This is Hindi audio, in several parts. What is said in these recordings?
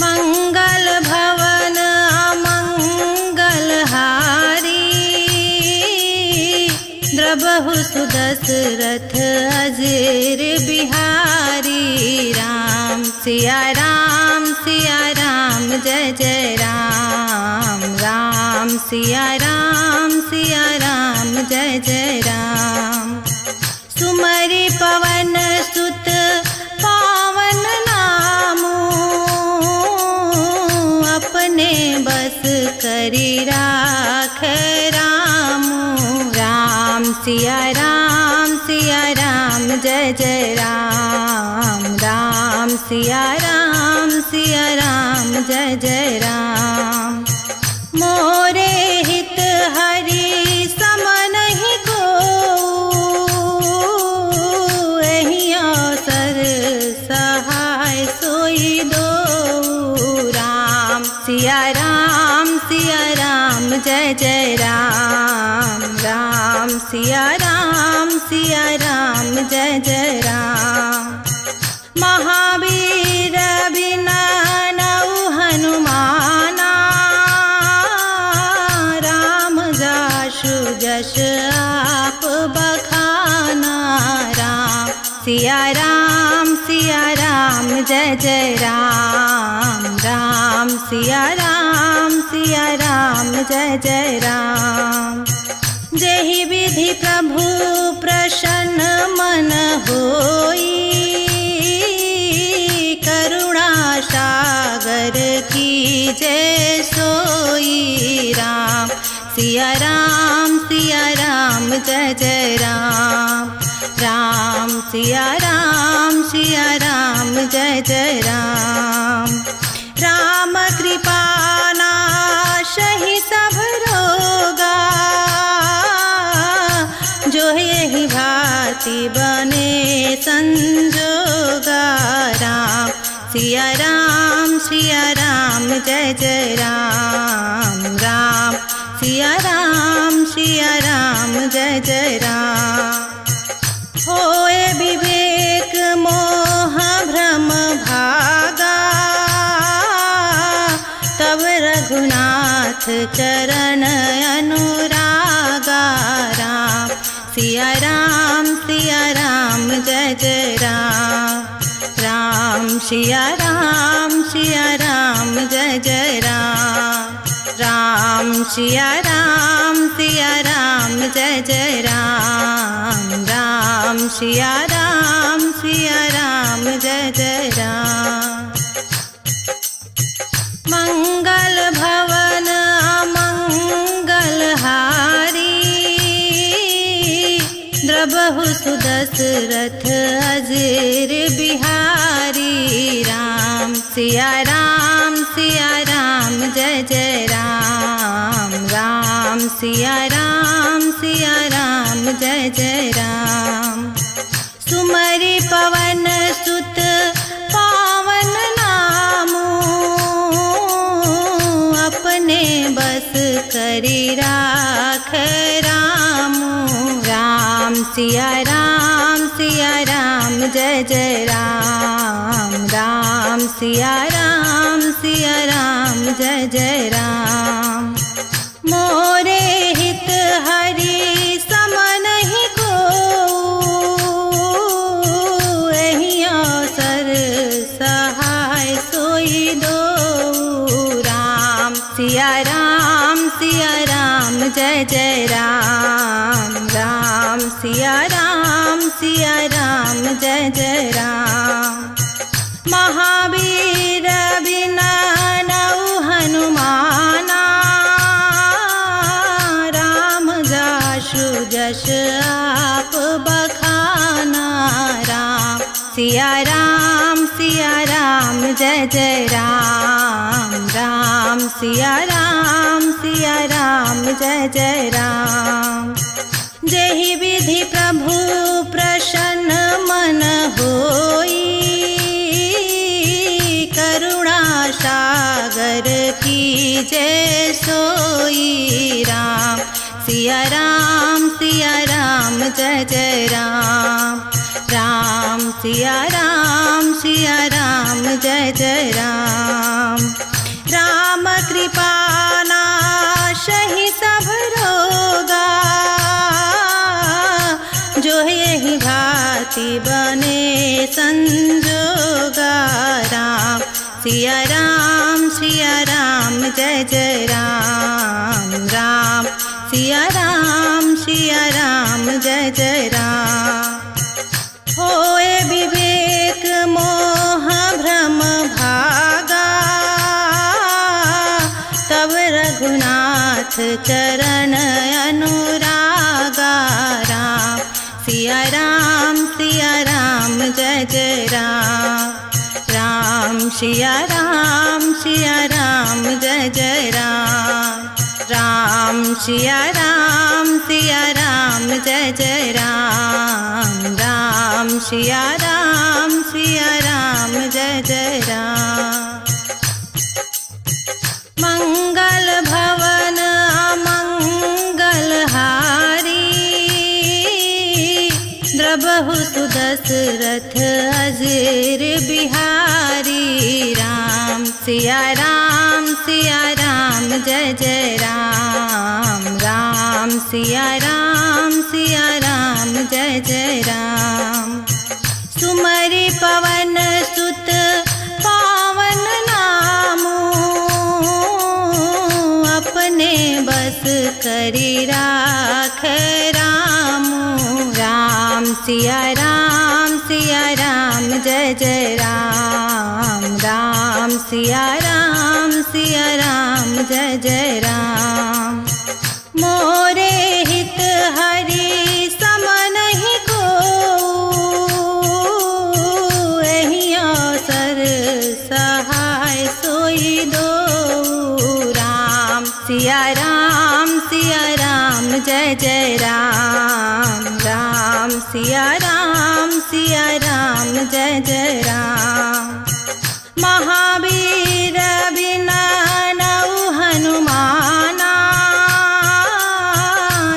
मंगल भवन अमंगल हारी, द्रबहु सुदशरथ अजीर बिहारी। राम सिया राम जय जय राम, राम सिया राम जय जय राम। सुमरि पवन सुत पावन नामू, अपने बस करी राखे रामू। राम सिया राम जय जय राम, राम सिया राम जय जय राम। मोरे हित हरि सम नहीं को, एहि अवसर सहाय सोई दो। राम सिया राम जय जय राम, राम सिया राम जय जय राम। महावीर बिना नऊ हनुमाना, राम जासु जस आप बखाना। राम सिया राम जय जय राम, राम सिया राम जय जय राम। जेहि विधि प्रभु प्रसन्न मन होई, करुणा सागर की जय सोई। राम सिया राम जय जय राम, राम सिया राम जय जय राम। राम कृपा नाशहि सब रोगा, जो यही भांति बने संजोगा। राम सिया राम जय जय राम, राम सिया राम जय जय राम। होए विवेक मोह भ्रम भागा, तब रघुनाथ चरण अनुरागा। राम सिया राम जय जय राम, राम सिया राम जय जय राम। राम सिया राम जय जय राम, राम सिया राम जय जय राम। मंगल भवन अमंगल हारी, द्रबहु सुदशरथ अजीर बिहारी। राम सिया राम जय जय राम, राम सिया राम जय जय राम। सुमरि पवन सुत पावन नामू, अपने बस करी राखे रामू। राम सिया राम जय जय राम, राम सिया राम जय जय राम। मोरे हित हरि सम नहीं को, एहि अवसर सहाय सोई दो। राम सिया राम जय जय राम, राम सिया राम जय जय राम। महावीर बिना नऊ हनुमाना, राम जासु जस आप बखाना। राम सिया राम जय जय राम, राम सिया राम जय जय राम। जेहि विधि प्रभु प्रसन्न मन होई, करुणा सागर की जय सोई। राम सिया राम जय जय राम, राम सिया राम जय जय राम। सिया राम जय जय राम राम सिया राम जय जय राम। होए विवेक मोह भ्रम भागा, तब रघुनाथ चरण अनुरागा। राम सिया राम जय जय राम राम सिया राम जय जय राम राम सिया राम जय जय राम राम सिया राम जय जय राम। मंगल भवन अमंगल हारी, द्रबहु सुदशरथ अजीर बिहारी। राम सिया राम जय जय राम राम सिया राम जय जय राम। सुमरि पवन सुत पावन नामो, अपने बस करी राख रामो। राम सिया राम जय जय राम राम सिया राम जय जय राम। मोरे हित हरि सम नहीं को, एहि अवसर सहाय सोई दो। राम सिया राम जय जय राम राम सिया राम जय जय राम। महावीर बिना नौ हनुमाना,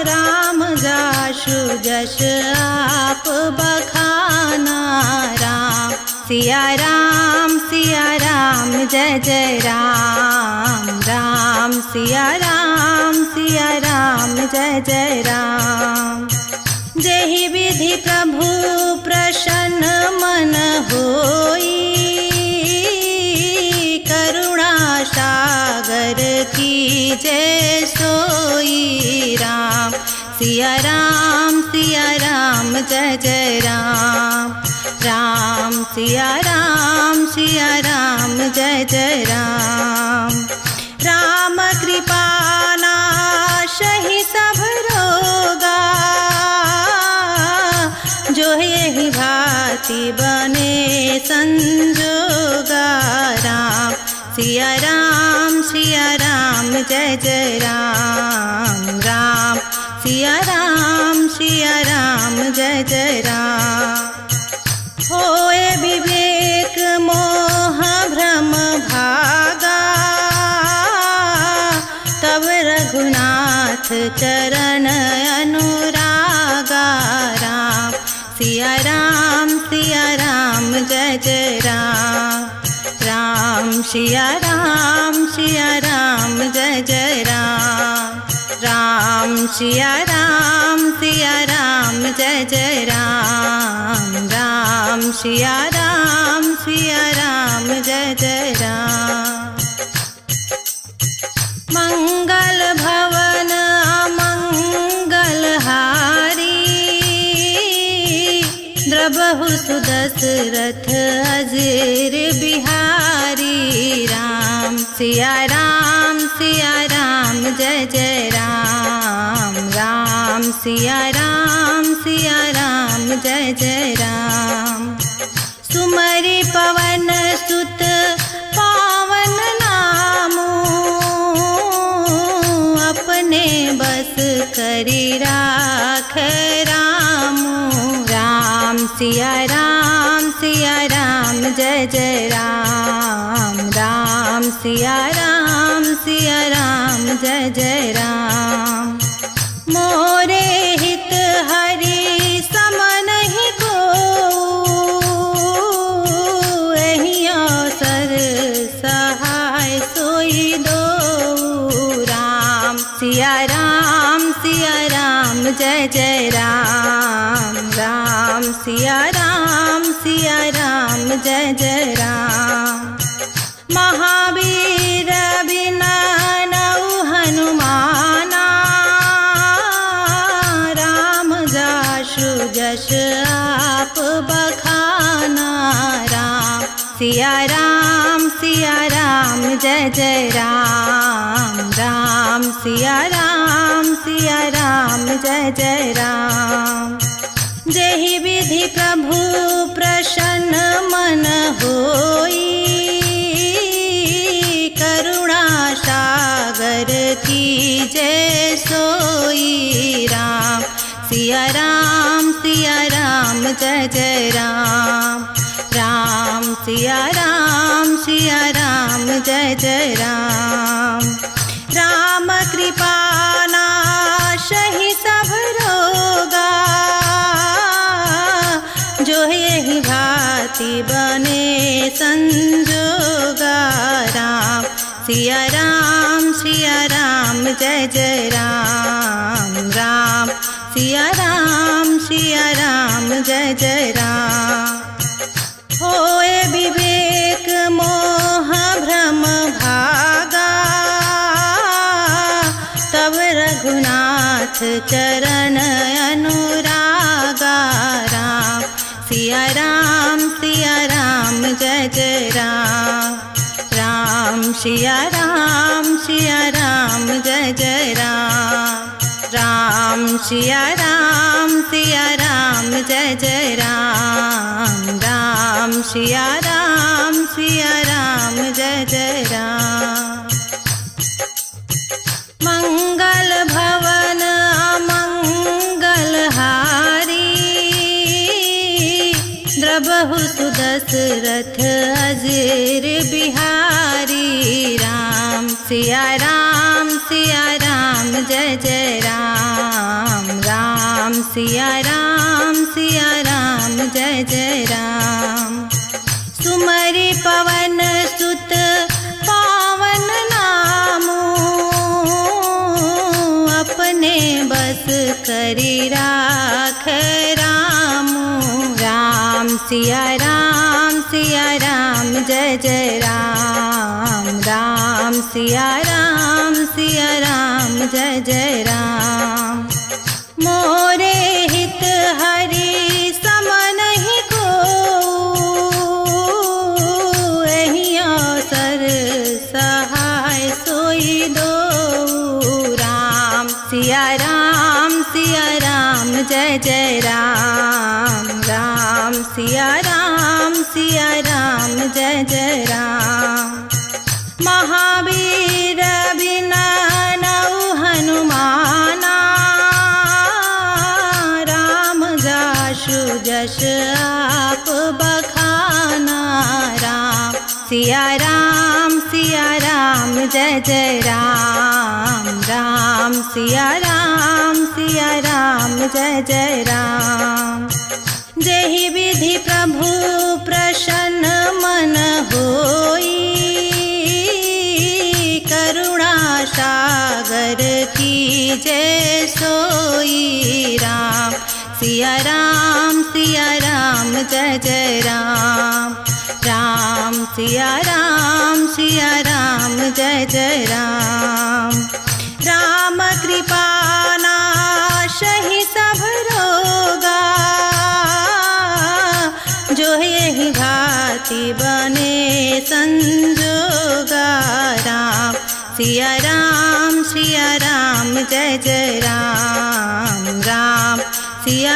राम जासु जस आप बखाना। राम सिया राम जय जय राम राम सिया राम जय जय राम। जेहि विधि प्रभु प्रसन्न मन होई, करुणा सागर की जय सोई। राम सिया राम जय जय राम राम सिया राम जय जय राम। राम कृपा नाशहि सब रोगा, जो यही भांति बने संजोगा। राम सिया राम जय जय राम राम सिया राम जय जय राम। होए विवेक मोह भ्रम भागा, तब रघुनाथ चरण अनुरागा। राम सिया राम जय जय राम राम सिया राम जय जय राम राम सिया राम जय जय राम राम सिया राम जय जय राम। मंगल भवन अमंगल हारी, द्रबहु सुदशरथ अजीर बिहारी। राम सिया राम जय जय राम राम सिया राम जय जय राम। सुमरि पवन सुत पावन नामो, अपने बस करी राख रामो। राम सिया राम जय जय राम राम सिया राम जय जय राम। मोरे हित हरि सम नहीं को, एहि अवसर सहाय सोई दो। राम सिया राम जय जय राम राम सिया राम जय जय राम। सिया राम जय जय राम राम सिया राम जय जय राम। जेहि विधि प्रभु प्रसन्न मन होई, करुणा सागर की जय सोई राम। सिया राम जय जय राम राम सिया राम जय जय राम। राम कृपा नाशहि सब रोगा, जो यही भांति बने संजोगा राम। सिया राम जय जय राम राम सिया राम जय जय राम। होए विवेक मोह भ्रम भागा, तब रघुनाथ चरण अनुरागा राम। सिया राम जय जय राम राम सिया राम जय जय राम राम सिया राम जय जय राम राम सिया राम जय जय राम। मंगल भवन अमंगल हारी, द्रबहु सुदशरथ अजीर बिहारी राम। सिया राम जय जय राम राम सिया राम जय जय राम। सुमरि पवन सुत पावन नामो, अपने बस करी राख रामो राम। सिया राम जय जय राम राम सिया राम जय जय राम। मोरे हित हरि सम नहीं को, एहि अवसर सहाय सोई दो राम। सिया राम जय जय राम राम सिया राम जय जय राम। महावीर बिना नौ हनुमाना, राम जासु जस आप बखाना राम। सिया राम जय जय राम राम सिया राम जय जय राम। जेहि विधि प्रभु प्रसन्न मन होई, करुणा सागर की जय सोई राम। सिया राम जय जय राम राम सिया राम जय जय राम। राम कृपा नाशहि सब रोगा, जो यही भांति बने संजोगा राम। सिया राम जय जय राम राम सिया